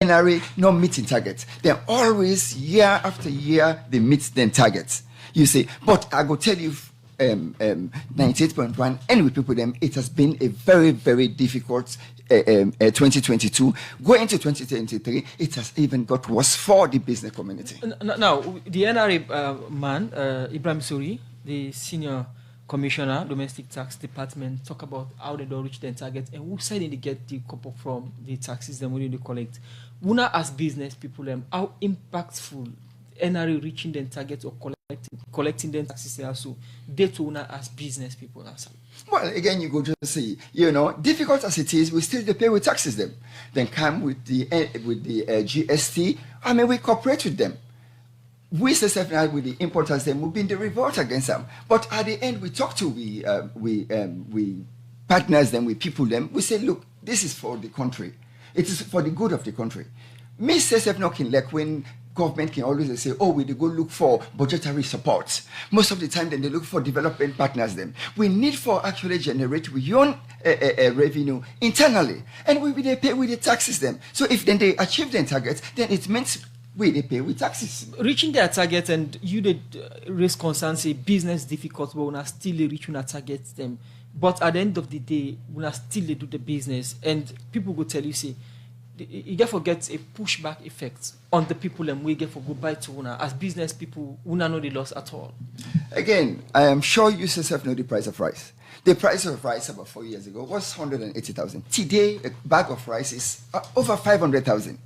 NRA not meeting targets. Then always, year after year, they meet them targets. You see, but I go tell you, 98.1, and with people, them, it has been a very, very difficult 2022. Going into 2023, it has even got worse for the business community. Now, the NRA man, Ibrahim Suri, the senior commissioner, domestic tax department, talk about how they don't reach their target and who side they get the couple from the taxes them when they collect. Una as business people, how impactful NRA reaching their target or collecting their taxes also they to una as business people also. Well, again, you go to see, difficult as it is, we still pay with taxes them. Then come with the GST. I mean, we cooperate with them. We say now with the importers, them we've been the revolt against them. But at the end, we talk to we partners them, we people them. We say, look, this is for the country. It is for the good of the country. Me say knocking like when government can always say, oh, we go look for budgetary support. Most of the time, then they look for development partners. Them we need for actually generate we own revenue internally, and they pay with the taxes. Them so if then they achieve their targets, then it means they pay with taxes. Reaching their target, and you did raise concerns, say business difficult, but we still reaching our targets them. But at the end of the day, we still do the business, and people will tell you, say, you get forget a pushback effect on the people, and we get for goodbye to una as business people. Una know the loss at all. Again, I am sure you yourself know the price of rice. The price of rice about 4 years ago was 180,000. Today, a bag of rice is over 500,000.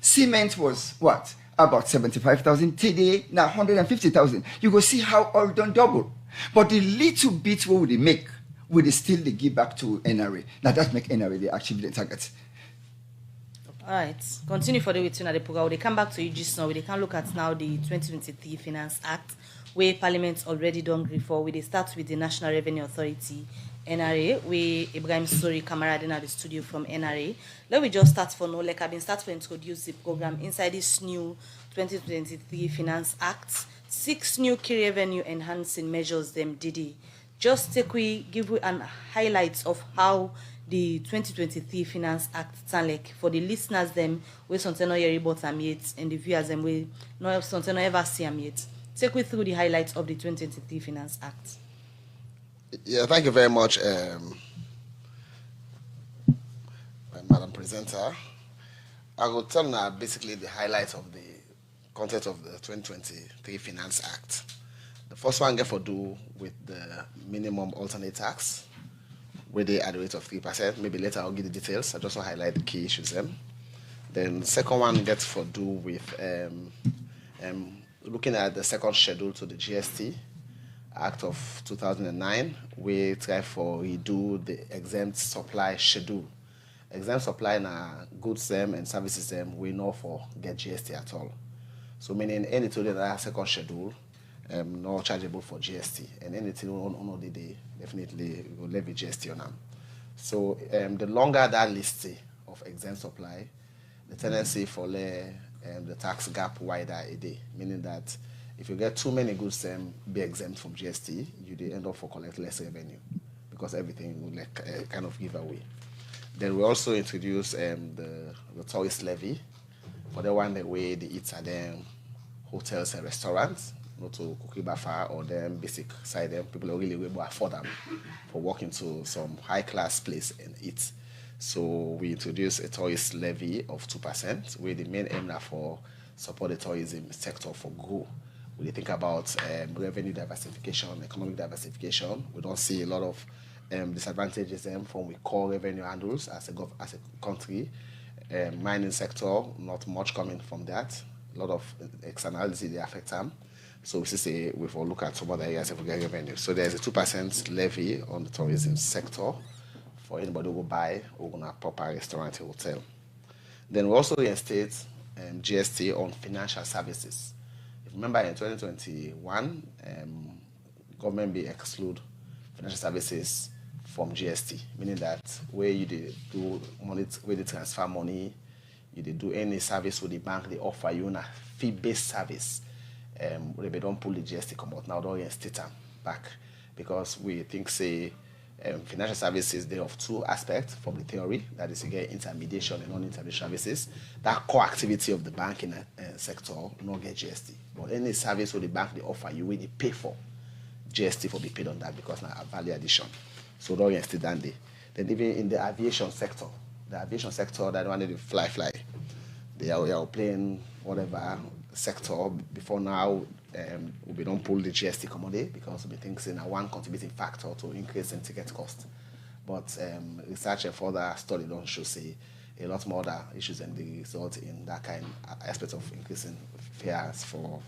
Cement was what? About 75,000. Today, now 150,000. You go see how all done double. But the little bit what they make, will they still they give back to NRA. Now that make NRA they achieve the target. All right. Continue for the way to the program. They come back to you just now. They can look at now the 2023 Finance Act, where Parliament already done agree for. We start with the National Revenue Authority, NRA, where Ibrahim Sori Kamarad in the studio from NRA. Let me just start for no, like I've been start to introduce the program inside this new 2023 Finance Act. 6 new key revenue enhancing measures them did. Just give you an highlights of how the 2023 Finance Act sound like for the listeners them we something not hear about them yet and the viewers them we not something not ever see them yet. Take me through the highlights of the 2023 Finance Act. Yeah, thank you very much, Madam Presenter. I will tell now basically the highlights of the content of the 2023 Finance Act. The first one get for do with the minimum alternate tax, where they at the rate of 3%. Maybe later I'll give the details. I just want to highlight the key issues then. Then the second one gets for do with looking at the second schedule to the GST Act of 2009. We try for redo the exempt supply schedule. Exempt supply na goods them and services them we know for get GST at all. So meaning anything that second schedule not chargeable for GST, and anything on the day definitely will levy GST on them. So the longer that list of exempt supply, the tendency for the tax gap wider a day, meaning that if you get too many goods be exempt from GST, you end up for collect less revenue because everything will kind of give away. Then we also introduce the tourist levy for the one that way they eat at them hotels and restaurants, not to cookie buffer or them basic side them people are really able to afford them for walking to some high class place and eat. So we introduce a tourist levy of 2%, where the main aim now for support the tourism sector for grow. When you think about revenue diversification, economic diversification, we don't see a lot of disadvantages from we core revenue handles as a country. Mining sector, not much coming from that. A lot of externalities they affect them. So we say we will look at some other areas of revenue. So there's a 2% levy on the tourism sector for anybody who will buy or on a proper restaurant or hotel. Then we also reinstate GST on financial services. If you remember in 2021, government may exclude financial services from GST, meaning that where you do money, where they transfer money, you do any service with the bank, they offer you a fee-based service. They don't pull the GST come out now, don't reinstate them back because we think say Financial services, they have two aspects from the theory. That is, you get intermediation and non-intermediation services. That core activity of the banking sector not get GST. But any service where the bank they offer, you will pay for GST for be paid on that because now a value addition. So don't you still done there. Then even in the aviation sector, that wanted to fly. They are playing whatever sector before now. We don't pull the GST commodity because we think it's one contributing factor to increase in ticket cost. But research and further study don't show say a lot more other issues and the result in that kind of aspect of increasing fares for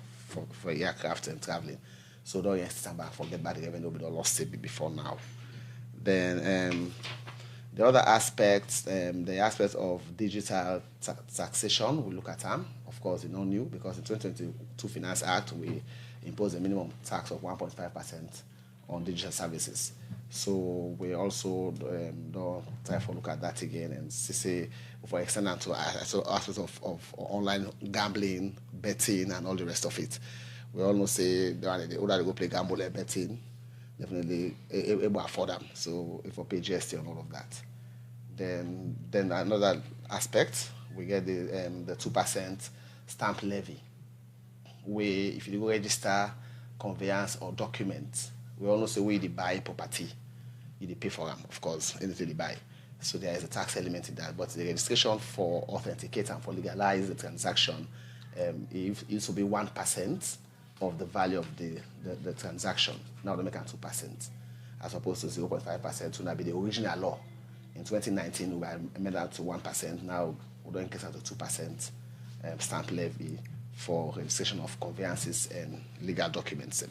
aircraft and traveling. So don't stand back, forget about the revenue we don't lost it before now. Then the other aspects, the aspects of digital taxation, we look at them. Of course, it's not new because in 2022 Finance Act, we imposed a minimum tax of 1.5% on digital services. So we also don't try to look at that again and see for extending to aspects of online gambling, betting, and all the rest of it. We all know say the older they go play gamble and betting, definitely able to afford them. So if we pay GST on all of that. Then another aspect, we get the 2% stamp levy, where if you go register conveyance or document, we all know say where you buy property, you pay for them, of course, anything you buy. So there is a tax element in that, but the registration for authenticate and for legalize the transaction, it used to be 1% of the value of the transaction. Now they make it 2%, as opposed to 0.5%, to now be the original law. In 2019, we made that to 1%. Now we don't increase that to 2% stamp levy for registration of conveyances and legal documents.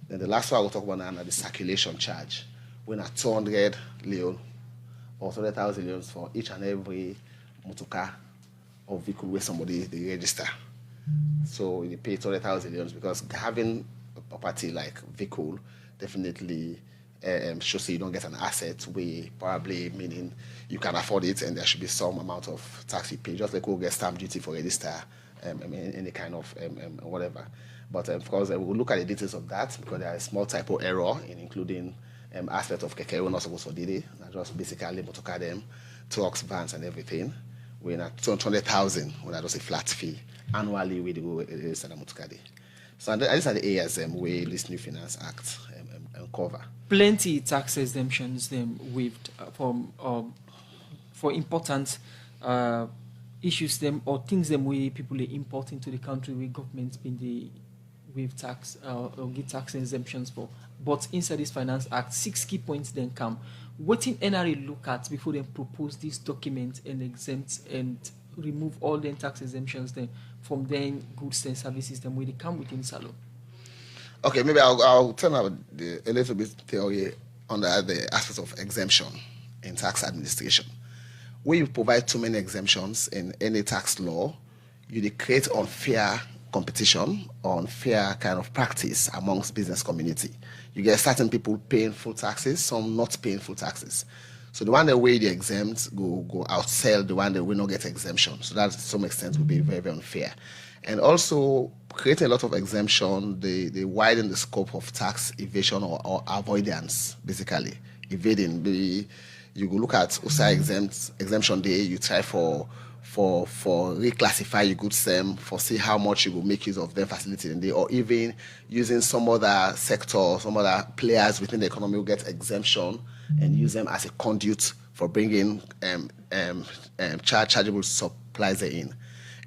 Then the last one we'll talk about now is the circulation charge. We're at 200 Leone or 200,000 Leones for each and every motorcar or vehicle where somebody they register. So you pay 200,000 Leones because having a property like vehicle definitely shows you don't get an asset where probably meaning you can afford it and there should be some amount of tax you pay, just like we'll get stamp duty for register, any kind of whatever. But of course, we'll look at the details of that because there is small typo error in including aspect of keke not supposed to do it, just basically motorcar them, trucks, vans, and everything. We're at 200,000 when I just a flat fee annually we do register the motorcar. So these are the areas where this new Finance Act cover. Plenty tax exemptions them waived for important issues them or things them where people are importing to the country where governments been the waive tax or give tax exemptions for. But inside this Finance Act, 6 key points then come. What in NRA look at before they propose this document and exempt and remove all the tax exemptions then from then goods and services then where they come within Salo? Okay, maybe I'll turn out a little bit theory under the aspect of exemption in tax administration. When you provide too many exemptions in any tax law, you create unfair competition or unfair kind of practice amongst business community. You get certain people paying full taxes, some not paying full taxes. So the one that way they exempt go outsell the one that will not get exemption. So that to some extent will be very, very unfair. And also creating a lot of exemption, they widen the scope of tax evasion or avoidance, basically. Evading. You go look at USA exemption day, you try for reclassify your goods for see how much you will make use of their facility in day, or even using some other sector, some other players within the economy will get exemption and use them as a conduit for bringing chargeable supplies in.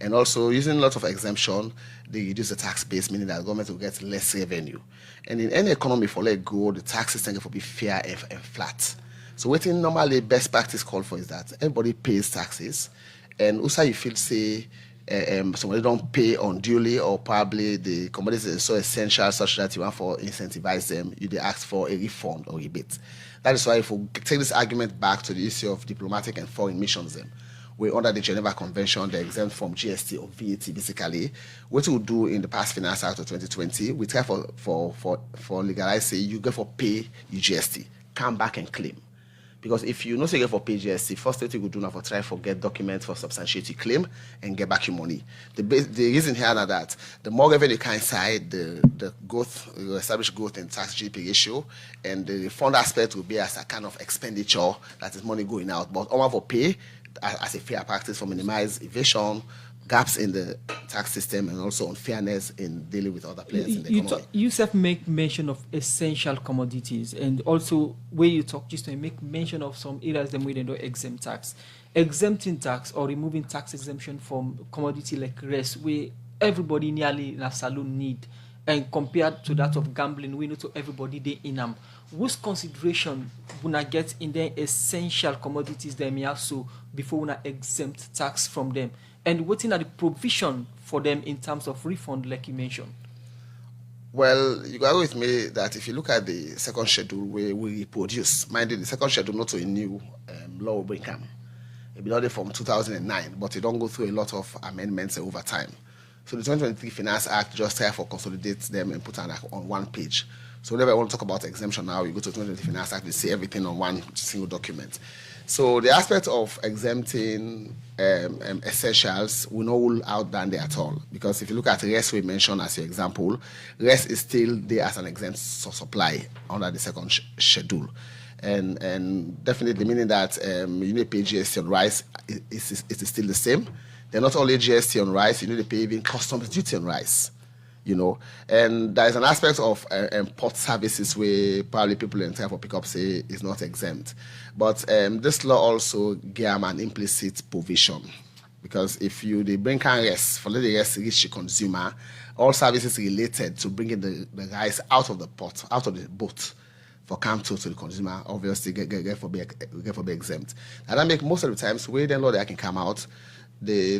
And also using a lot of exemption, they reduce the tax base, meaning that the government will get less revenue. And in any economy for let go, the tax system will be fair and flat. So what in normally best practice call for is that everybody pays taxes, and also you feel say somebody don't pay unduly, or probably the commodities is so essential such that you want to incentivize them, you ask for a refund or rebate. That is why if we take this argument back to the issue of diplomatic and foreign missions, we're under the Geneva Convention, they're exempt from GST or VAT, basically. What we'll do in the past Finance Act of 2020, we try for legalize, say, you go for pay your GST, come back and claim. Because if you know say you get for pay GST, first thing you could do now for try for get documents for substantiate your claim and get back your money. The reason here now that the more revenue you can inside, the growth, you establish growth in tax GDP ratio, and the fund aspect will be as a kind of expenditure that is money going out. But all for pay as a fair practice for minimize evasion, gaps in the tax system, and also unfairness in dealing with other players in the economy. You self make mention of essential commodities, and also where you talk just to make mention of some areas them where they don't exempt tax. Exempting tax or removing tax exemption from commodity like rice, where everybody nearly in a saloon need, and compared to that of gambling, we know to everybody they in them. Whose consideration when I get in their essential commodities them also before when I exempt tax from them? And waiting at the provision for them in terms of refund, like you mentioned? Well, you agree with me that if you look at the second schedule where we reproduce, mind you, the second schedule not to a new law will bring come. It be not from 2009, but it don't go through a lot of amendments over time. So the 2023 Finance Act just therefore consolidates them and put on one page. So whenever I want to talk about exemption now, you go to the 2023 Finance Act, you see everything on one single document. So the aspect of exempting essentials will not rule out down there at all. Because if you look at rest we mentioned as your example, rest is still there as an exempt supply under the second schedule. And definitely meaning that you need to pay GST on rice, it is still the same. They're not only GST on rice, you need to pay even customs duty on rice. You know, and there is an aspect of port services where probably people in time for pickup say is not exempt. But this law also gave an implicit provision, because if you the bring can rest for the rest reach the consumer, all services related to bringing the rice out of the port, out of the boat for come to the consumer, obviously get for be exempt. And that make most of the times where the law that can come out. The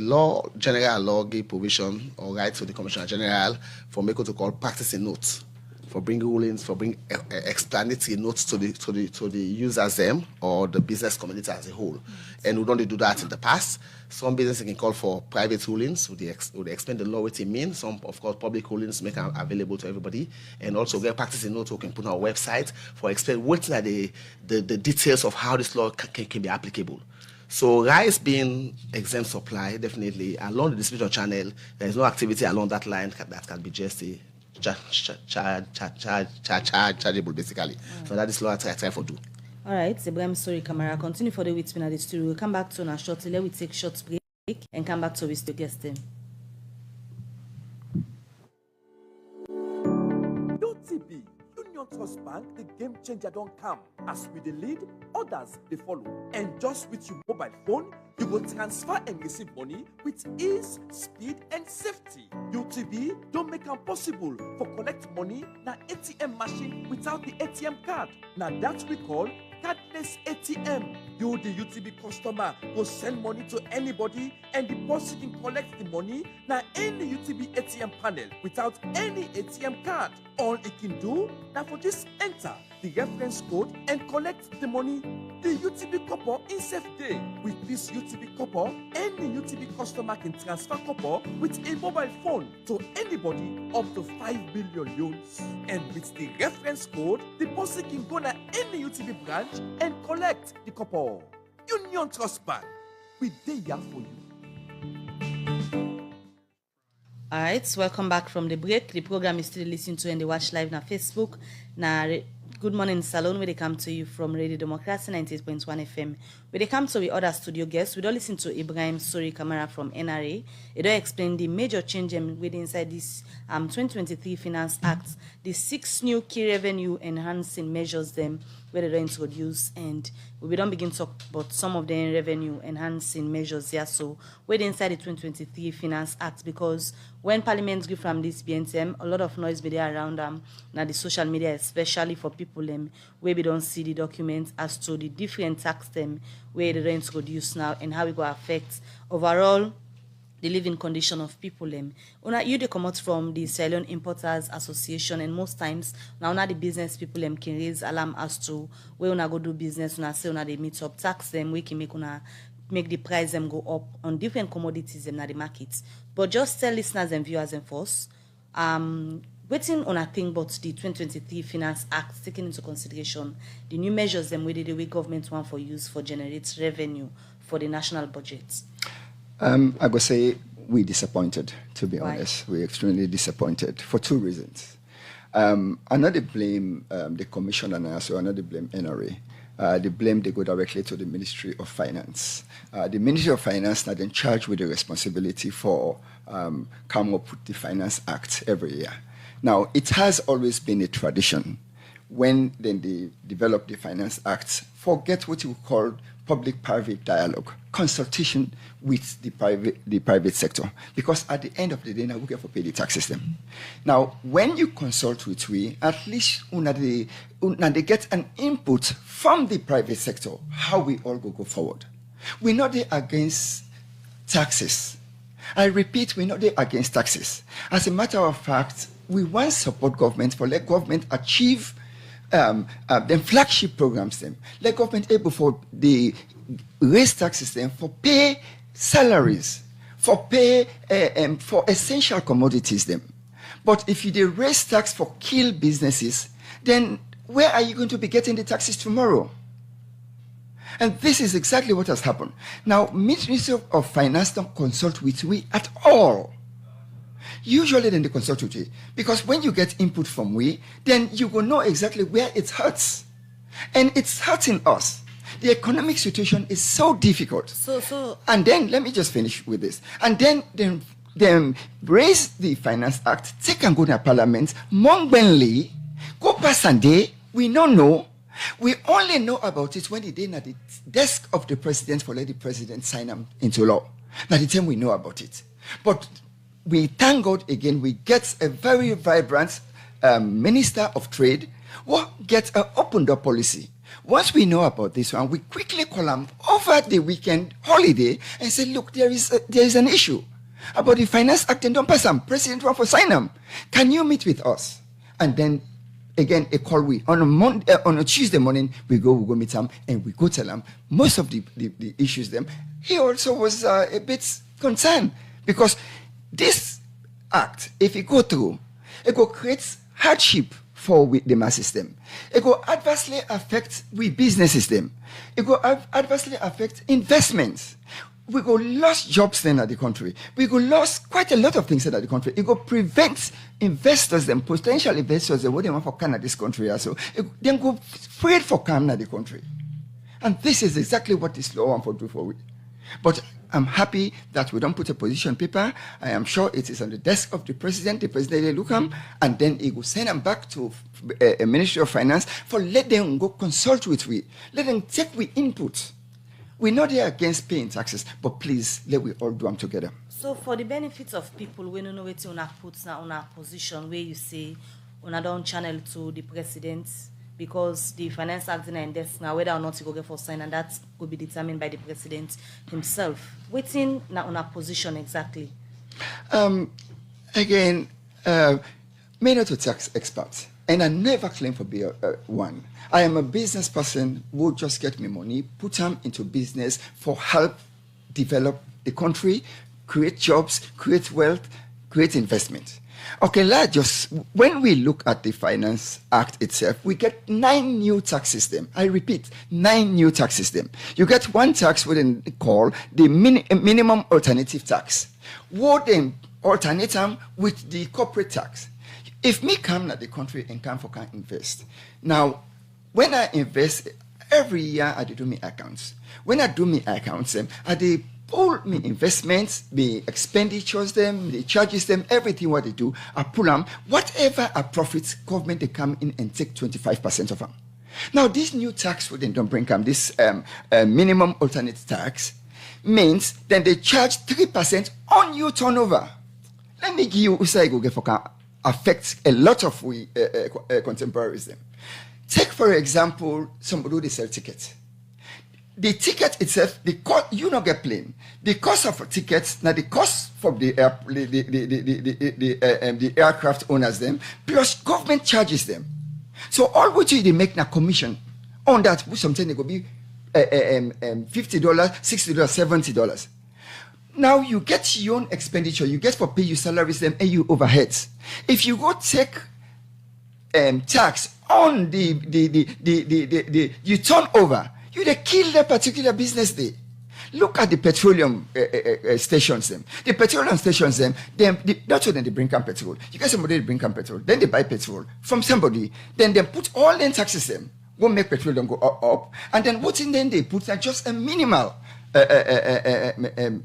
general law give provision or right to the Commissioner General for make what to call practicing notes, for bring rulings, for bring explanatory notes to the users them or the business community as a whole. And we don't do that in the past. Some businesses can call for private rulings, would they explain the law what it means. Some, of course, public rulings make them available to everybody, and also get practicing notes we can put on our website for explain what are the details of how this law can be applicable. So rice being exempt supply, definitely, along the distribution channel, there is no activity along that line that can be just chargeable, basically. So that is what I try for do. All right, Ibrahim Sori Camara, continue for the weeks in the studio. We'll come back to our shortly. Let we take short break and come back to with the guest then. UTB, Union Trust Bank, the game changer don't come. As we the lead, others they follow. And just with your mobile phone, you will transfer and receive money with ease, speed, and safety. UTB don't make it possible for collect money na ATM machine without the ATM card. Now that we call cardless ATM. You, the UTB customer, go send money to anybody and deposit and collect the money na any UTB ATM panel without any ATM card. All it can do now for just enter the reference code and collect the money. The UTB copper in safe day. With this UTB copper, any UTB customer can transfer copper with a mobile phone to anybody up to 5 billion loans. And with the reference code, the person can go to any UTB branch and collect the copper. Union Trust Bank, we there for you. All right, welcome back from the break. The program is still listening to and they watch live on Facebook. Now, Good Morning Salon, where they come to you from Radio Democracy 98.1 FM. Where they come to the other studio guests, we don't listen to Ibrahim Sori Camara from NRA. They don't explain the major change within inside this 2023 Finance Act, the 6 new key revenue enhancing measures them where they don't introduce, and we don't begin to talk about some of the revenue enhancing measures here. So we're inside the 2023 Finance Act, because when Parliament give from this BNTM, a lot of noise be there around them now the social media, especially for people where we don't see the documents as to the different tax them where they don't introduce now and how it will affect overall the living condition of people. You they come out from the Salon Importers Association, and most times now the business people can raise alarm as to where una go do business, una say una they meet up tax them, we can make the price them go up on different commodities in the markets. But just tell listeners and viewers and force, Waiting on a thing about the 2023 Finance Act, taking into consideration the new measures them the way government want for use for generate revenue for the national budget. I would say we're disappointed, to be Why? honest. We're extremely disappointed for two reasons. Another blame the commission and also another blame NRA. The blame they go directly to the Ministry of Finance. The Ministry of Finance now then charged with the responsibility for come up with the Finance Act every year. Now, it has always been a tradition when then they develop the Finance Act, forget what you call public-private dialogue, consultation with the private sector. Because at the end of the day, now we get to pay the tax system. Now, when you consult with we, at least they get an input from the private sector, how we all go forward. We're not there against taxes. I repeat, we're not there against taxes. As a matter of fact, we want support government for let government achieve the flagship programs them. Let government able for the raise taxes them for pay salaries, for pay for essential commodities them. But if you raise tax for kill businesses, then where are you going to be getting the taxes tomorrow? And this is exactly what has happened. Now, Ministry of Finance don't consult with we at all. Usually then they consult with we. Because when you get input from we, then you will know exactly where it hurts. And it's hurting us. The economic situation is so difficult. And then, let me just finish with this. And then raise the Finance Act, take and go to Parliament, Mongbenly, go past Sunday, we don't know. We only know about it when they did at the desk of the president for let the president sign them into law. Now the time we know about it. But we thank God again, we get a very vibrant Minister of Trade who gets an open door policy. Once we know about this one, we quickly call them over the weekend holiday and say, look, there is an issue about the Finance Act and don't pass them. President want for sign them. Can you meet with us? And then again, a call we on a Tuesday morning we go meet them and we go tell them most of the issues them. He also was a bit concerned because this act, if it go through, it will create hardship for the mass system. It will adversely affect we businesses them. It will adversely affect investments. We go lost jobs then at the country. We go lost quite a lot of things at the country. It will prevent investors, them potential investors, what they want for Canada, this country also. Then go afraid for Canada, the country. And this is exactly what this law want for do for we. But I'm happy that we don't put a position paper. I am sure it is on the desk of the president. The president will look him, and then he will send them back to a Ministry of Finance for let them go consult with we. Let them take we input. We're not there against paying taxes, but please, let we all do them together. So for the benefits of people, we don't know what you put on a position where you say, on don't channel to the president, because the Finance Act in desk now, whether or not you go get for sign, and that will be determined by the president himself. Waiting now on a position exactly. Again, me not a tax expert, and I never claim for be one. I am a business person who just get me money, put them into business for help develop the country, create jobs, create wealth, create investment. Okay, let's just, when we look at the Finance Act itself, we get 9 new tax systems. I repeat, 9 new tax systems. You get one tax within call the minimum alternative tax. What then alternate them with the corporate tax? If me come to the country and come for can invest. Now, when I invest, every year I do my accounts. When I do my accounts, I do all my investments, my expenditures, them, the charges, them, everything what they do, I pull them. Whatever are profits, government they come in and take 25% of them. Now, this new tax would then don't bring them this minimum alternate tax means then they charge 3% on your turnover. Let me give you say go get for can affect a lot of we contemporaries them. Take for example somebody who they sell tickets. The ticket itself, the cost you not get plane. The cost of a ticket, now the cost from the aircraft owners them, plus government charges them. So all what they make na commission on that, sometimes it could be $50, $60, $70. Now you get your own expenditure, you get for pay your salaries them and your overheads. If you go take tax on the you turnover, you they kill that particular business day. Look at the petroleum stations them. The petroleum stations them, that's when they bring in petrol. You get somebody to bring in petrol, then they buy petrol from somebody, then they put all the taxes them, go make petroleum go up, and then what in then they put just a minimal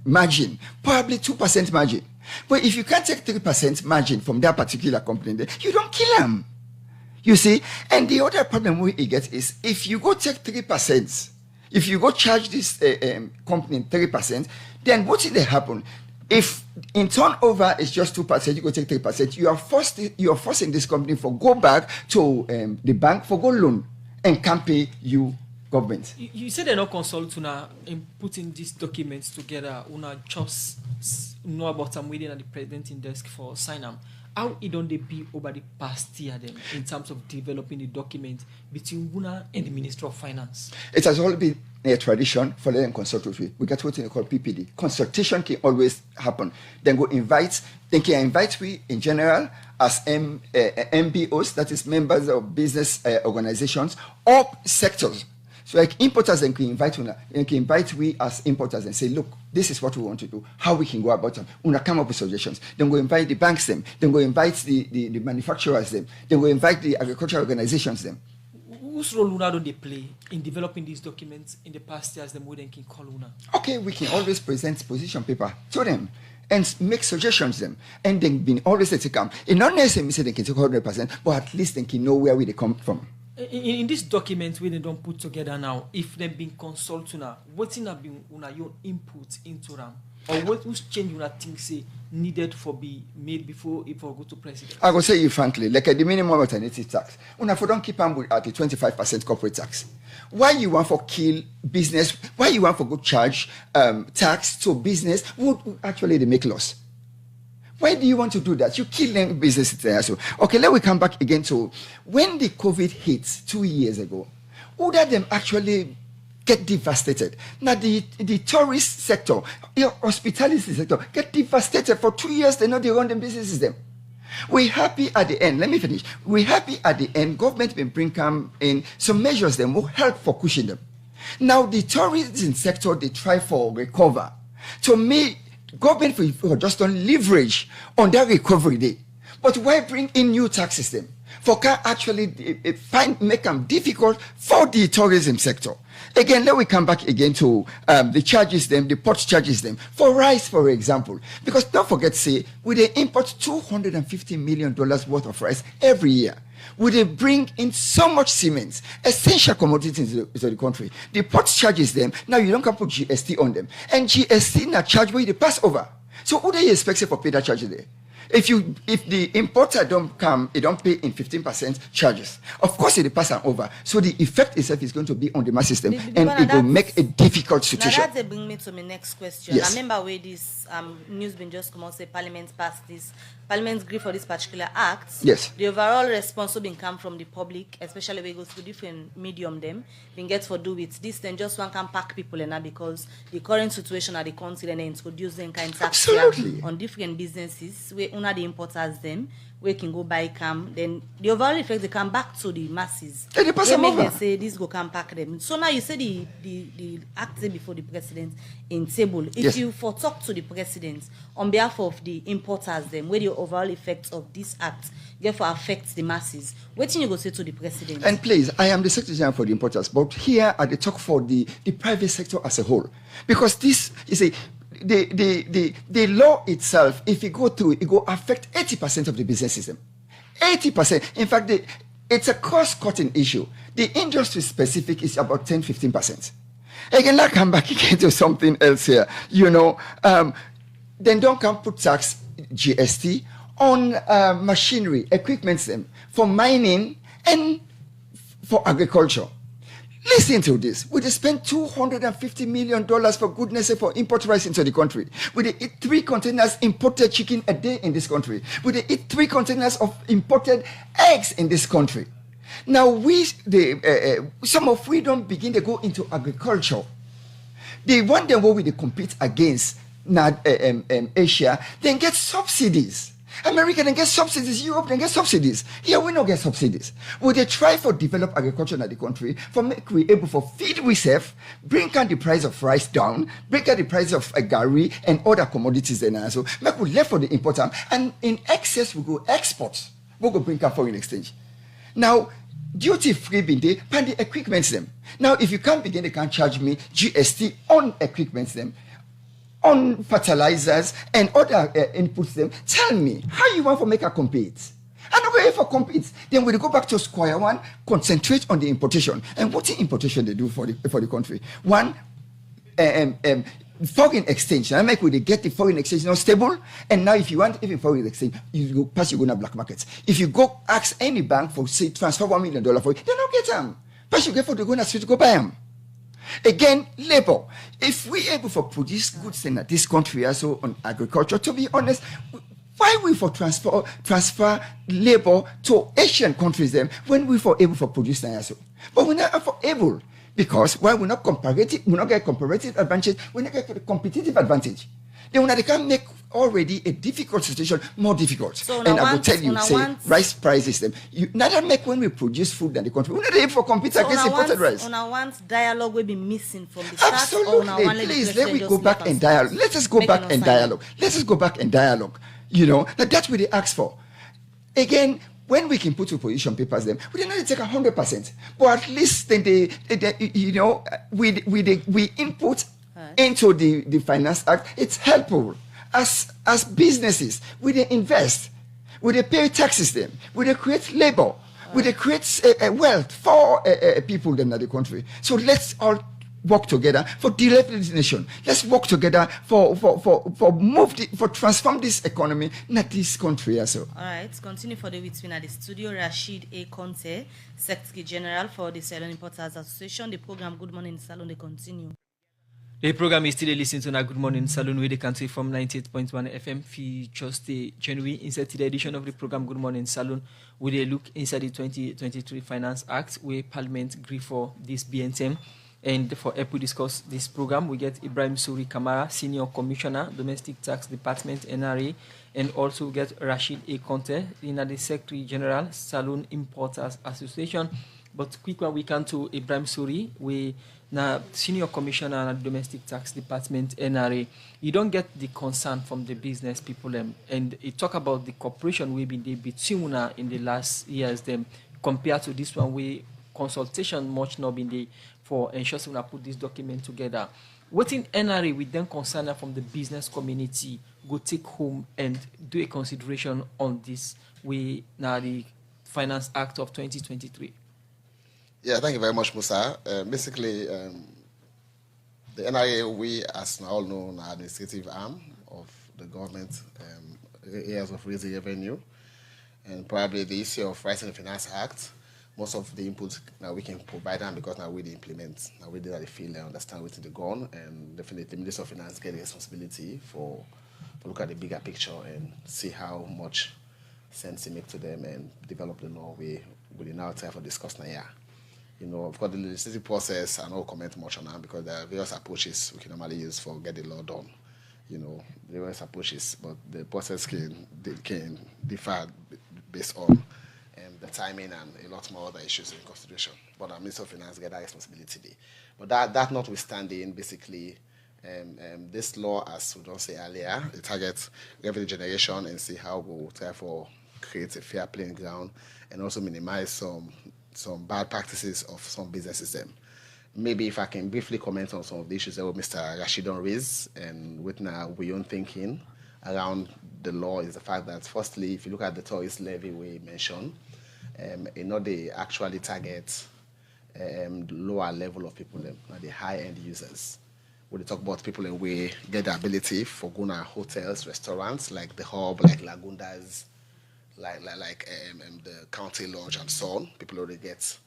margin, probably 2% margin. But if you can't take 3% margin from that particular company, then you don't kill them. You see? And the other problem we get is if you go take 3%, if you go charge this company 3%, then what did happen? If in turnover is just 2%, you go take 3%, you are forcing this company for go back to the bank for go loan and can't pay you government. You said they're not consult una in putting these documents together. Una just know about them waiting at the president's desk for sign them. How it don't they be over the past year then in terms of developing the document between una and the Minister of Finance? It has always been a tradition for them consult with. We got what they call PPD. Consultation can always happen. Then go invite. They can invite we in general as MBOs, that is members of business organizations or sectors. So like importers then can invite una, and can invite we as importers and say, look, this is what we want to do, how we can go about them. Una come up with suggestions. Then go invite the banks them. Then go invite the manufacturers them. Then go invite the agricultural organizations them. Whose role una do they play in developing these documents in the past years? The more than can call una. Okay, we can always present position paper to them and make suggestions them, and then be always say come. It not necessarily say they can take 100%, but at least they can know where they come from. In this document where they don't put together now, if they've been consulted now, what's in been your input into them? Or who's change you think say needed for be made before it will go to president? I will say you frankly, like at the minimum alternative tax, if you don't keep on at the 25% corporate tax, why you want for kill business? Why you want for go charge tax to business? Would actually they make loss? Why do you want to do that? You kill them businesses there. So, okay, let me come back again to when the COVID hit 2 years ago. Who did them actually get devastated? Now the tourist sector, the hospitality sector get devastated for 2 years. They know they run them businesses them. We're happy at the end. Let me finish. We're happy at the end. Government will bring in some measures that will help for cushioning them. Now the tourism sector they try for recover. To me, government will just don't leverage on that recovery day. But why bring in new tax system? For can actually make them difficult for the tourism sector. Again, let me come back again to the charges them, the port charges them. For rice, for example. Because don't forget, say, we they import $250 million worth of rice every year. We they bring in so much cement, essential commodities into the country. The port charges them. Now you don't come put GST on them. And GST now charge where they pass over. So who do you expect for pay that charge there? If the importer don't come, it don't pay in 15% charges. Of course, it pass over. So the effect itself is going to be on the mass system, and it will make a difficult situation. Now that brings me to my next question. Yes. I remember where this news been just come out, say Parliament passed this. Parliament agree for this particular act. Yes. The overall response will been come from the public, especially when it goes to different medium them, been get for do with this. Then just one can pack people in that because the current situation at the country and introduce them kind of tax on different businesses where una the importers them we can go buy cam. Then the overall effect they come back to the masses. They pass them make over. them say this go can pack them. So now you say the act before the president in table. If Yes. you for talk to the president on behalf of the importers them where the overall effects of this act therefore affects the masses, what can you go say to the president? And please, I am the Secretary General for the importers, but here at the talk for the private sector as a whole. Because this, you see, the law itself, if you go through, it will affect 80% of the business system. 80%. In fact, it's a cost-cutting issue. The industry specific is about 10-15%. Again, let's come back again to something else here. Then don't come put tax GST on machinery, equipment them for mining and for agriculture. Listen to this. We spent $250 million for goodness sake for import rice into the country. We eat 3 containers imported chicken a day in this country. We eat 3 containers of imported eggs in this country. Now some of we don't begin to go into agriculture. They want them where we compete against Asia, then get subsidies. America then get subsidies, Europe then get subsidies. Here we not get subsidies. Would they try for develop agriculture in the country for make we able for feed we save, bring down the price of rice down, bring down the price of gari and other commodities then also make we left for the importer and in excess we go export. We go bring down foreign exchange. Now duty free being there, pan the equipments them. Now if you can't begin, they can't charge me GST on equipments them, on fertilizers and other inputs them. Tell me how you want to make a compete. I'm not going for compete. Then we'll go back to square one, concentrate on the importation. And what the importation they do for the country? One, foreign exchange. I make they get the foreign exchange not stable. And now if you want even foreign exchange, you go pass you go to black markets. If you go ask any bank for say transfer $1 million for it, they don't get them. Pass you get for the go to street to go buy them. Again, labor. If we able to produce goods in this country also on agriculture, to be honest, why we for transfer labor to Asian countries them when we for able for produce them also? But we're not for able because why we're not comparative, we not get comparative advantage, we not get competitive advantage. Then when they can make already a difficult situation more difficult. So and I will tell you, say rice prices them. You neither make when we produce food in the country. We're not able to compete against imported rice. On our want dialogue will be missing from the start. Absolutely. Please let me go back and dialogue. Let us go back and dialogue. Let us go back and dialogue. You know, that's what they ask for. Again, when we can put to position papers them, we don't need to take 100%. But at least then they you know, we input into the Finance Act, it's helpful. As businesses, we they invest, we they pay taxes them, we they create labor, we they create wealth for people in the country. So let's all work together for develop this nation. Let's work together for transform this economy, not this country also. All right, continue for the week at the studio. Rashid A. Conte, Secretary General for the Salon Importers Association. The program Good Morning Salon, they continue. The program is still listening to Good Morning Salon with the country from 98.1 FM. Features the January inserted edition of the program Good Morning Salon with a look inside the 2023 Finance Act where Parliament agreed for this BNTM. And for help to discuss this program, we get Ibrahim Suri Kamara, Senior Commissioner, Domestic Tax Department, NRA, and also we get Rashid A. Conte, the Secretary General, Saloon Importers Association. But quick one, we come to Ibrahim Suri, we now Senior Commissioner and Domestic Tax Department, NRA. You don't get the concern from the business people, and you talk about the cooperation we've been there between in the last years, them compared to this one, we consultation much not been there for ensuring we put this document together. What in NRA we then concern from the business community go take home and do a consideration on this we now the Finance Act of 2023. Yeah, thank you very much, Musa. Basically, the NRA, we as all know, are administrative arm of the government, areas of raising revenue, and probably the issue of writing the Finance Act. Most of the inputs now we can provide them because now we implement, now we that they feel and understand what's the gone, and definitely the Minister of Finance get the responsibility for look at the bigger picture and see how much sense it make to them and develop the law we now try for discuss now. Yeah. You know, of course, the legislative process, I don't comment much on that because there are various approaches we can normally use for get the law done. You know, various approaches, but the process can differ based on the timing and a lot more other issues in consideration. But our Minister of Finance get that responsibility there. But that notwithstanding, basically, this law, as we don't say earlier, it targets revenue generation and see how we'll therefore create a fair playing ground and also minimize some bad practices of some businesses. Maybe if I can briefly comment on some of the issues that Mr. Rashidon raised and with now we own thinking around the law is the fact that firstly, if you look at the tourist levy we mentioned, they actually target lower level of people, not the high-end users. When they talk about people and we get the ability for going to hotels, restaurants like the Hub, like Lagundas, like the County Lodge and so on, people already get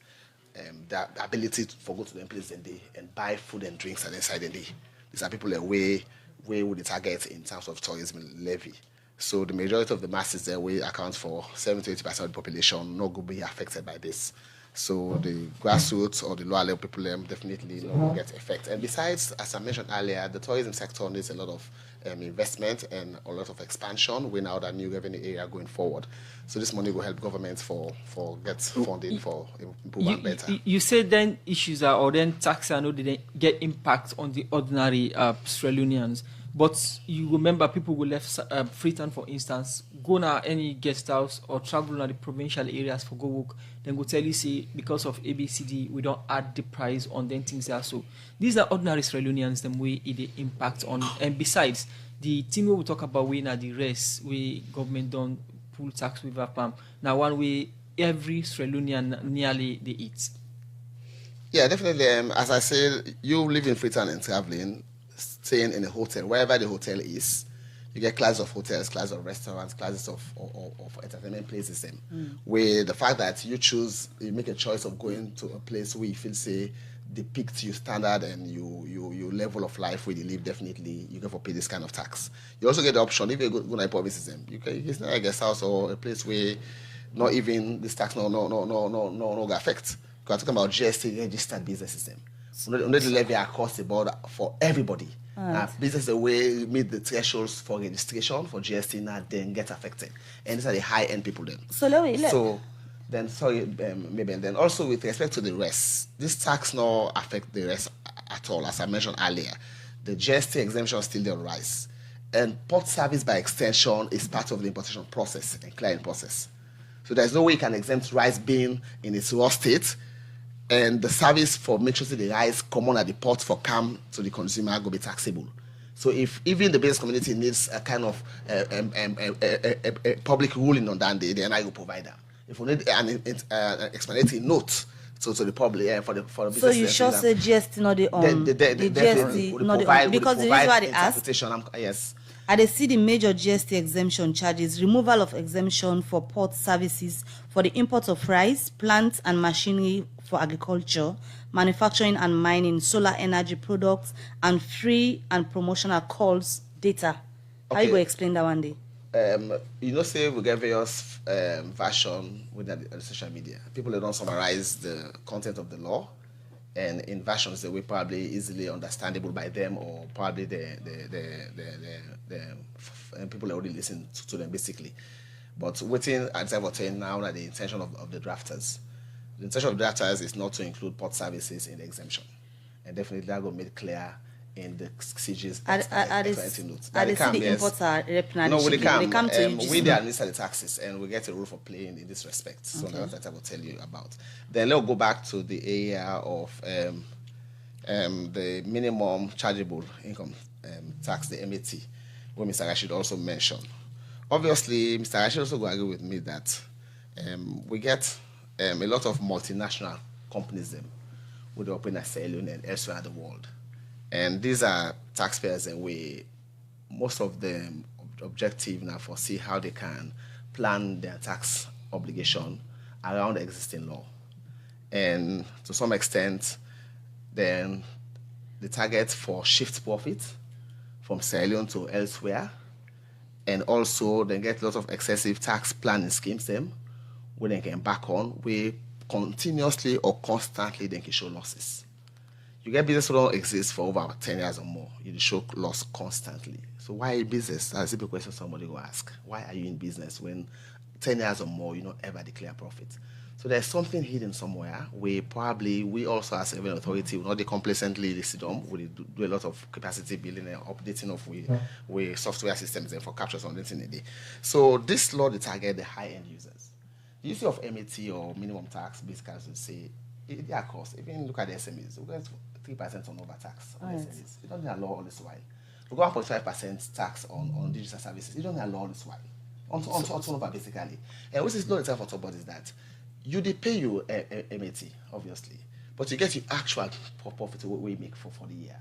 the ability for go to them place and buy food and drinks and inside the day. These are people that way would the target in terms of tourism levy. So the majority of the masses there we account for 70 to 80% of the population not going to be affected by this. So the grassroots or the lower level people definitely will get effect. And besides, as I mentioned earlier, the tourism sector needs a lot of investment and a lot of expansion. We now that new revenue area going forward. So this money will help governments for get funding for improvement better. You said then issues are or then tax are no didn't get impact on the ordinary Sierra Leoneans. But you remember people who left Freetown, for instance, go now any guest house or travel to the provincial areas for go work, then go tell you, say, because of ABCD, we don't add the price on them things there. So these are ordinary Sierra Leoneans, them way it impact on. And besides, the thing we will talk about, we now the rest, we government don't pull tax with APAM. Now, one way, every Sierra Leonean nearly they eat. Yeah, definitely. As I said, you live in Freetown and traveling, staying in a hotel, wherever the hotel is, you get classes of hotels, classes of restaurants, classes of entertainment places. Where the fact that you make a choice of going to a place where you feel, say, depicts your standard and your level of life where you live, definitely you can pay this kind of tax. You also get the option, if you go to provinces, you can stay a guest house or a place where not even this tax no affect. Because I'm talking about GST registered business system. Under the levy across the board for everybody. Business the way meet the thresholds for registration for GST now then get affected. And these are the high end people then. Maybe and then also with respect to the rest, this tax now affect the rest at all. As I mentioned earlier, the GST exemption still the rise. And port service by extension is part of the importation process and clearing process. So there's no way you can exempt rice bean in its raw state. And the service for make sure that the rice common at the port for come to the consumer will be taxable. So if even the business community needs a kind of a public ruling on that day, then I will provide them. If we need an explanatory note to the public for the business. So you sure say GST not the the GST not the because the reason why they ask. Yes. I see the major GST exemption charges, removal of exemption for port services for the import of rice, plants and machinery for agriculture, manufacturing and mining, solar energy products, and free and promotional calls data. How you going to explain that one day? Say we get various version within the social media. People don't summarize the content of the law, and in versions that were probably easily understandable by them, or probably the people already listen to them basically. But waiting at now that the intention of the drafters. The intention of the drafters is not to include port services in the exemption. And definitely that will be made clear in the CG's notes. They see the imports are replenishing. No, they come to we administer the taxes and we get a rule for playing in this respect. So that's what I will tell you about. Then let's go back to the area of the minimum chargeable income tax, the MAT, where Mr. Rashid also mentioned. Obviously, Mr. Rashid also will agree with me that we get a lot of multinational companies with open in Sierra Leone and elsewhere in the world. And these are taxpayers and most of them objective now for see how they can plan their tax obligation around the existing law. And to some extent, then the target for shift profit from Sierra Leone to elsewhere, and also they get lots of excessive tax planning schemes where they can back on, where continuously or constantly they can show losses. You get business that don't exist for over 10 years or more, you show loss constantly. So why in business? That's a simple question somebody will ask. Why are you in business when 10 years or more you don't ever declare profit? So there's something hidden somewhere where probably we also as a revenue authority will not complacently list them. We do a lot of capacity building and updating of we software systems for capture something in a day. So this law they target the high-end users. The use of MAT or minimum tax basically would say their cost. If you look at the SMEs, we get 3% on overtax on SMEs. It don't allow all this while. We go up for 5% tax on digital services. It don't allow all this while. On turnover basically. And what is not itself for top is that you they pay you MAT obviously, but you get your actual profit we make for the year.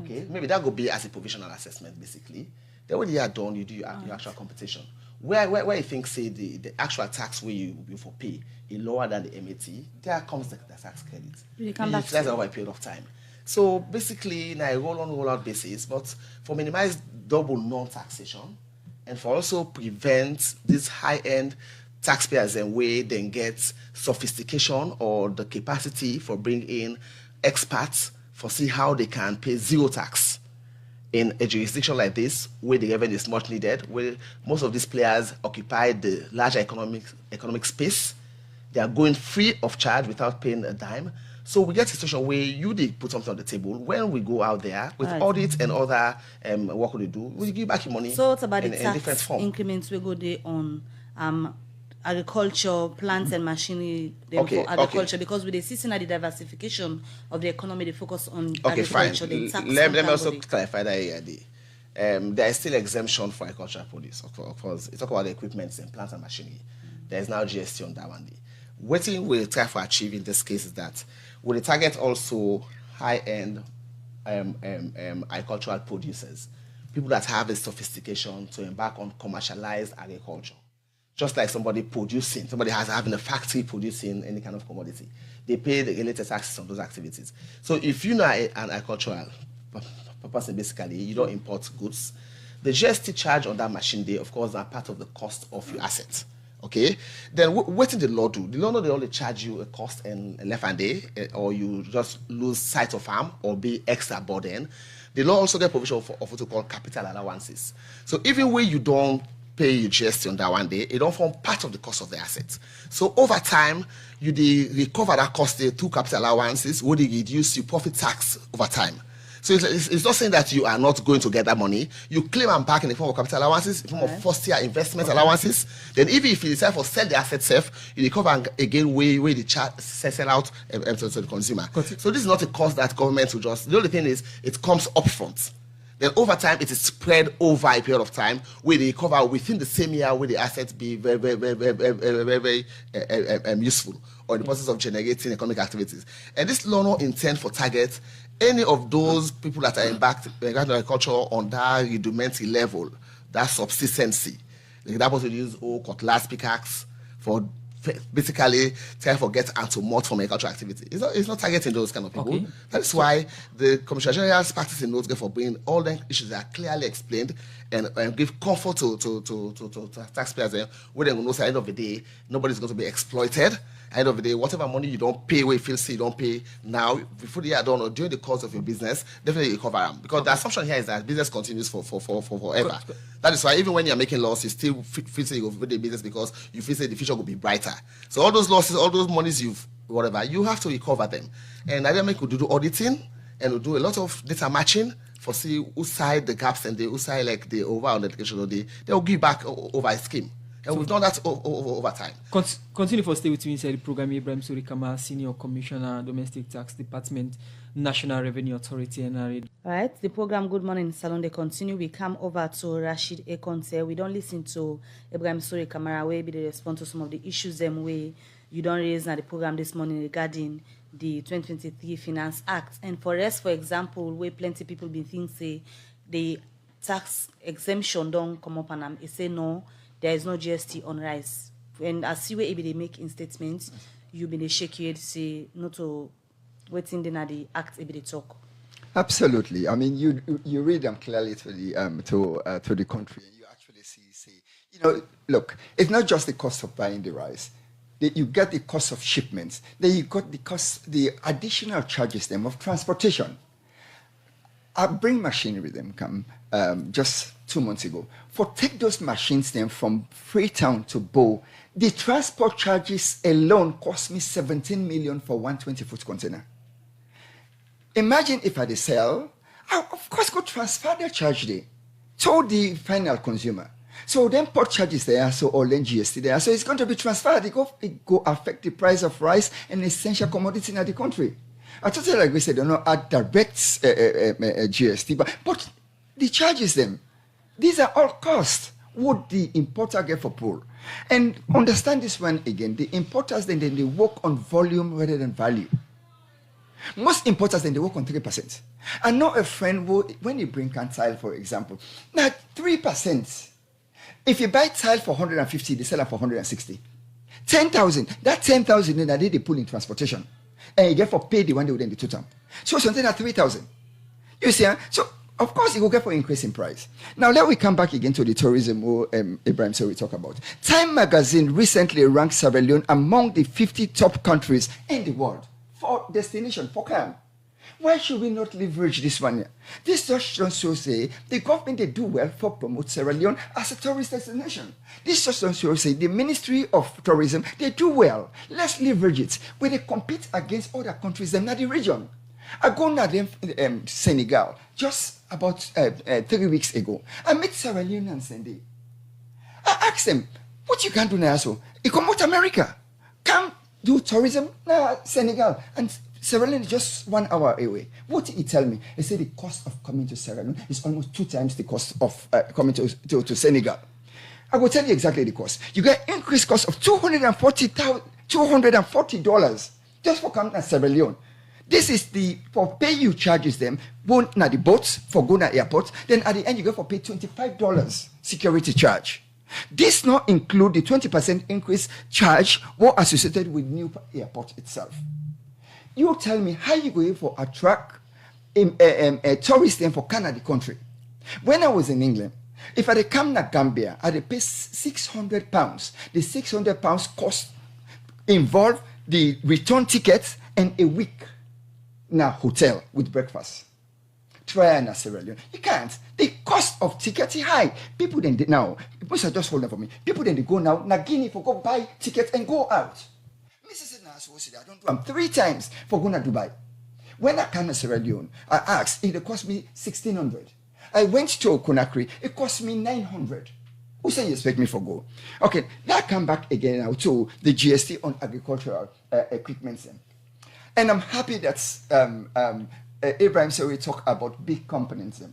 Okay, maybe that could be as a provisional assessment basically. Then when the year done, you do your actual competition. Where you think say the actual tax where you for pay is lower than the MAT, there comes the tax credit. You come back utilize over a period of time. So basically, now a roll out basis, but for minimize double non-taxation, and for also prevent this high-end taxpayers and way then get sophistication or the capacity for bring in experts for see how they can pay zero tax in a jurisdiction like this, where the revenue is much needed, where most of these players occupy the larger economic space. They are going free of charge without paying a dime. So we get a situation where you did put something on the table. When we go out there with audits and other work we do, we give back your money. So what about in the different tax form. increments we go there on agriculture, plants and machinery for agriculture? Because with the seasonal diversification of the economy, they focus on agriculture. Fine. Let me also clarify that area. There is still exemption for agricultural produce. Of course, it's talk about the equipment and plants and machinery. There is now GST on that one day. What we try to achieve in this case is that we target also high-end agricultural producers, people that have the sophistication to embark on commercialized agriculture. Just like somebody having a factory producing any kind of commodity. They pay the related taxes on those activities. So if you know an agricultural person, basically, you don't import goods, the GST charge on that machine day, of course, are part of the cost of your assets. Okay? Then what did the law do? The law not only charge you a cost and left and day, or you just lose sight of farm or be extra burden. The law also get provision of what we call capital allowances. So even when you don't pay your GST on that one day, it don't form part of the cost of the assets. So over time, you recover that cost through capital allowances, where they reduce your profit tax over time. So it's not saying that you are not going to get that money. You claim them back in the form of capital allowances, in the form of first-year investment allowances. Then even if you decide to sell the asset self, you recover again where the sell out to the consumer. So this is not a cost that government will just. The only thing is it comes upfront. Then over time, it is spread over a period of time where they recover within the same year where the assets be very useful or in the process of generating economic activities. And this law no intent for target any of those people that are embarked in agriculture on that rudimentary level, that subsistency. Like that was to use cutlass pickaxe for basically trying to get anti-mort from agricultural activity. It's not targeting those kind of people. Okay. That's why the Commissioner General's practice in notes for bringing all the issues that are clearly explained and give comfort to taxpayers where they will know at the end of the day, nobody's going to be exploited. At the end of the day, whatever money you don't pay, where you feel you don't pay now, before the year done or during the course of your business, definitely recover them. Because the assumption here is that business continues for forever. That is why even when you're making loss, you still feel you go with the business because you feel the future will be brighter. So all those losses, all those monies you have to recover them. And IDMA could do auditing and will do a lot of data matching for see who side the gaps and who side like the over on education or they'll give back over a scheme. And we've done that over time. Continue for stay with me inside the program. Ibrahim Surikama, Senior Commissioner, Domestic Tax Department, National Revenue Authority, NRA. All right, the program Good Morning Salon, they continue. We come over to Rashid Ekonte. We don't listen to Ibrahim Surikama, where be the response to some of the issues them way you don't raise in the program this morning regarding the 2023 Finance Act. And for us, for example, where plenty people been thinking say the tax exemption don't come up and say no, there is no GST on rice. And as you were able to make in statements, you been shake your head say not to waiting then at the act able to talk. Absolutely. I mean, you read them clearly to the country, and you actually see, look, it's not just the cost of buying the rice. You get the cost of shipments. Then you got the additional charges them of transportation. I bring machinery them come just 2 months ago. For take those machines then from Freetown to Bow, the transport charges alone cost me 17 million for 120-foot container. Imagine if I sell, I of course go transfer the charge there to the final consumer. So then port charges there, so all then GST there. So it's going to be transferred. It go affect the price of rice and essential commodity in the country. I totally agree, say they don't add direct GST, but the charges them, these are all costs. What the importer get for poor. And understand this one again, the importers then they work on volume rather than value. Most importers then they work on 3%. I know a friend who, when you bring tile, for example, now 3%. If you buy tile for 150, they sell it for 160. 10,000, that 10,000 then they pull in transportation. And you get for pay the one they would then the total. So something at 3,000. You see, so Of course, it will get for increase in price. Now, let me come back again to the tourism Ibrahim said we talk about. Time magazine recently ranked Sierra Leone among the 50 top countries in the world for destination, for camp. Why should we not leverage this one here? This just shows say the government, they do well for promote Sierra Leone as a tourist destination. This just shows say the Ministry of Tourism, they do well. Let's leverage it when they compete against other countries in the region. I go now them Senegal just about 3 weeks ago. I met Sierra Leone and Sunday. I asked them, what you can do now? So you come out America, come do tourism now Senegal, and Sierra Leone is just 1 hour away. What did he tell me? He said the cost of coming to Sierra Leone is almost 2 times the cost of coming to Senegal. I will tell you exactly the cost. You get increased cost of $240 just for coming to Sierra Leone. This is the for pay you charges them go na the boats for go na airport. Then at the end you go for pay $25 security charge. This not include the 20% increase charge what associated with new airport itself. You tell me how you going for attract a tourist in for Canada country. When I was in England, if I come to Gambia, I pay £600. The £600 cost involve the return tickets and a week now hotel with breakfast. Try in Sierra Leone. You can't. The cost of tickets is high. People then now, people are just holding for me. People then they go now, Guinea for go buy tickets and go out. I don't do them 3 times for going to Dubai. When I came to Sierra Leone, I asked, it cost me $1,600. I went to Conakry, it cost me $900. Who say you expect me for go? Okay, now I come back again now to the GST on agricultural equipment. And I'm happy that Ibrahim said we talk about big components.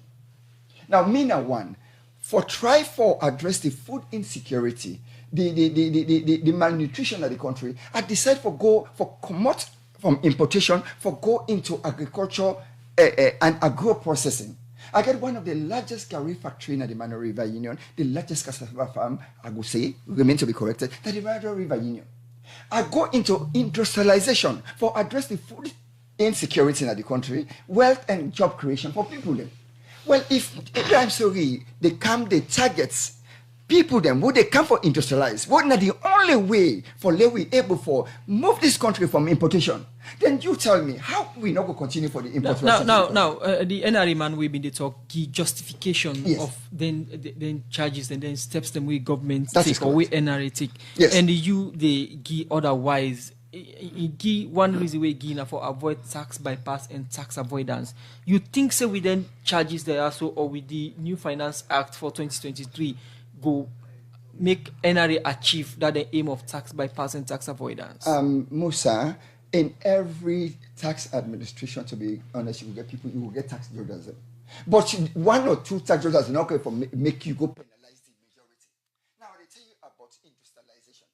Now, MENA 1, for try for address the food insecurity, the malnutrition of the country, I decided for go for come out from importation for go into agriculture and agro processing. I get one of the largest curry factory in the Mano River Union, the largest cassava farm, I would say, remain to be corrected, that the Mano River Union. I go into industrialization for address the food insecurity in the country, wealth and job creation for people then. Well, if I'm sorry, they come the targets people then would they come for industrialize? What not the only way for we able for move this country from importation? Then you tell me how we not go continue for the import. Now, the NRA man we been the talk key justification yes. of then charges and then steps them we government that take or we NRA take, yes. and you they give otherwise. Give one reason we give for avoid tax bypass and tax avoidance. You think so we then charges there also or with the new Finance Act for 2023 go make NRA achieve that the aim of tax bypass and tax avoidance? Musa, in every tax administration, to be honest, you will get people, you will get tax dodgers. But 1 or 2 tax dodgers are not going to make you go penalize the majority. Now, they tell you about industrialization.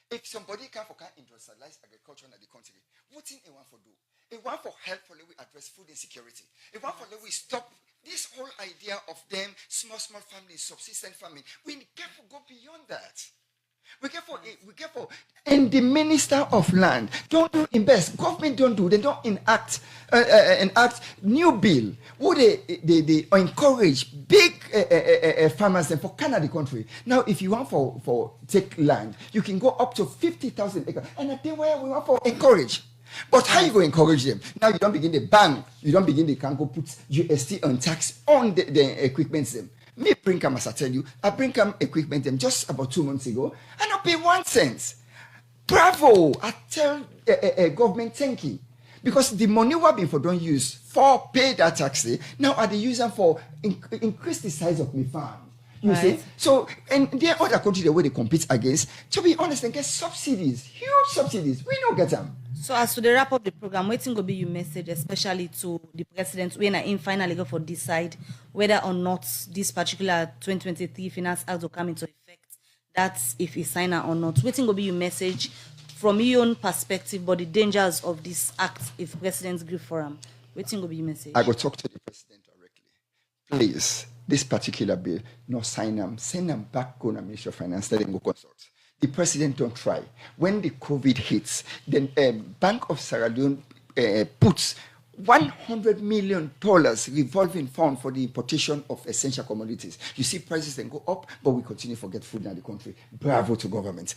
If somebody can industrialize agriculture in the country, what thing they want for do? They want for help for we address food insecurity. They want for we stop this whole idea of them small families, subsistence farming. We get to go beyond that. We get for and the minister of land don't do invest. Government don't do. They don't enact new bill. Would they encourage big farmers then for Canada country. Now, if you want for take land, you can go up to 50,000 acres. And I think where we want for encourage. But how you go encourage them? Now you don't begin the ban. You don't begin the can go put GST on tax on the equipment them. Me bring come as I tell you, I bring come equipment them just about 2 months ago, and I pay 1 cent. Bravo! I tell government thank you. Because the money we have been for don't use for pay that tax, now I they use them for increase the size of my farm. You see? So, and there are other countries the way they compete against, to be honest, and get subsidies, huge subsidies. We don't get them. So as to the wrap up the program, waiting will be your message, especially to the president, when I finally go for decide whether or not this particular 2023 Finance Act will come into effect. That's if he sign it or not. Waiting will be your message from your own perspective, but the dangers of this act if president agree for him. Waiting will be your message. I will talk to the president directly. Please, this particular bill, no sign them, send them back to the Ministry of Finance, let them go consult. The president don't try. When the COVID hits, then Bank of Sierra Leone puts $100 million revolving fund for the importation of essential commodities. You see prices then go up, but we continue to get food in the country. Bravo to government.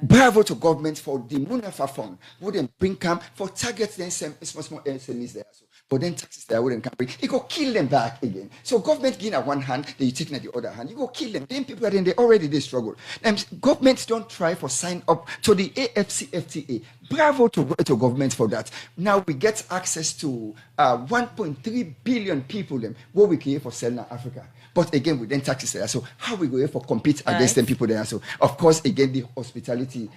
Bravo to government for the Munafa fund. Wouldn't bring camp for target then small SMEs there. But then taxes there wouldn't come. It go kill them back again. So government gain at one hand, then you take at the other hand. You go kill them. Then people are then they already they struggle. Governments don't try for sign up to the AFCFTA. Bravo to government for that. Now we get access to 1.3 billion people them what we can for selling in Africa. But again, we then taxes there. So how we go for compete against them people there? So of course, again, the hospitality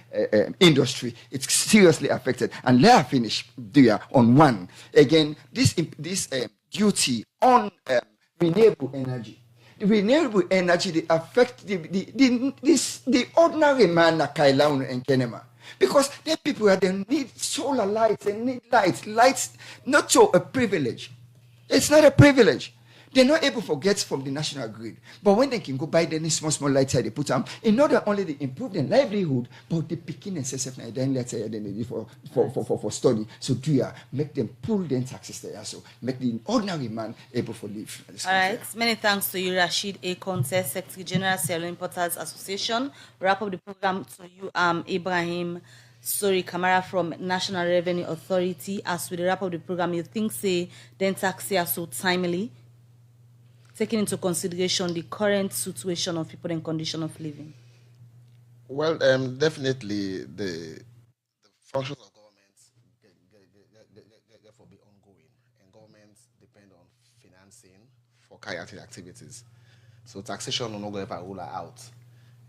industry it's seriously affected. And let us finish there on one again. This duty on renewable energy. The renewable energy they affect the ordinary man like Kailaun and Kenema. Because there people are they need solar lights and need lights not so a privilege. It's not a privilege. They're not able to get from the national grid. But when they can go buy any small lights they put them in not only they improve their livelihood, but they picking and self then let's say they need for study. So do you make them pull their taxes there. So make the ordinary man able to live. All right. Many thanks to you, Rashid A. Conte, Secretary General, Sierra Leone Importers Association. Wrap up the program to you, Ibrahim Sori Kamara from National Revenue Authority. As we wrap up the program, you think say then taxes are so timely, taking into consideration the current situation of people and condition of living? Well, definitely the functions of government therefore be ongoing, and governments depend on financing for carrying out activities. So taxation will not go ever rule out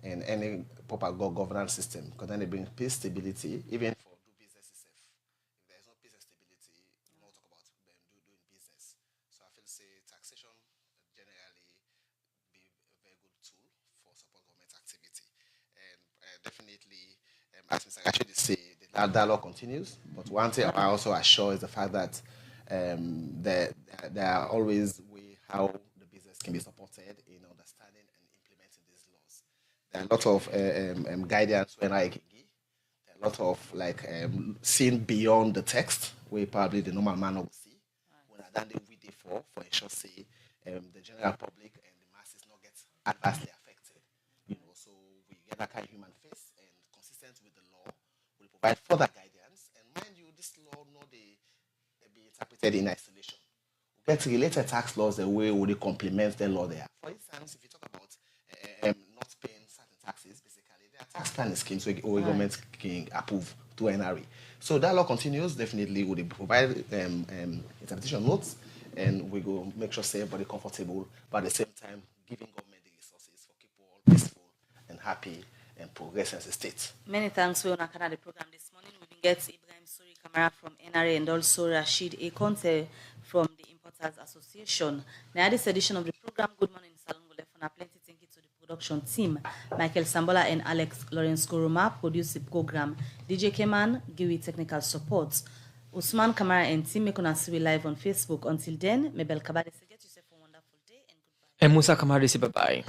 in any proper governance system, because then they bring peace, stability, even for do business itself. If there is no peace and stability, we don't talk about doing business. So I feel say taxation generally be a very good tool for support government activity. And definitely, as Mr. Rashid say, the dialogue continues. But one thing I also assure is the fact that there are always ways how the business can be supported in understanding and implementing these laws. There are a lot of guidance when I can give. There are a lot of seeing beyond the text, where probably the normal man will see. When I done the video for ensure say the general public and the masses not get adversely affected. So we get that kind of human face and consistent with the law, we provide further guidance. And mind you, this law not they be interpreted in isolation. We get related tax laws the way we complement the law there. For instance, if you talk about not paying certain taxes, basically there are tax planning schemes where government can approve to NRA. So that law continues. Definitely, we provide interpretation notes. And we go make sure say everybody comfortable, but at the same time giving government the resources for people all peaceful and happy and progress as a state. Many thanks for the program this morning. We will get Ibrahim Sori Kamara from NRA and also Rashid A. Conte from the Importers Association. Now this edition of the program, Good Morning Salon will have plenty thank you to the production team. Michael Sambola and Alex Lawrence Kuruma produce the program. DJ Keman give it technical support. Usman Kamara and team make on us live on Facebook. Until then, Mabel Kabade say get yourself a wonderful day and goodbye. And Musa Kamara say bye-bye.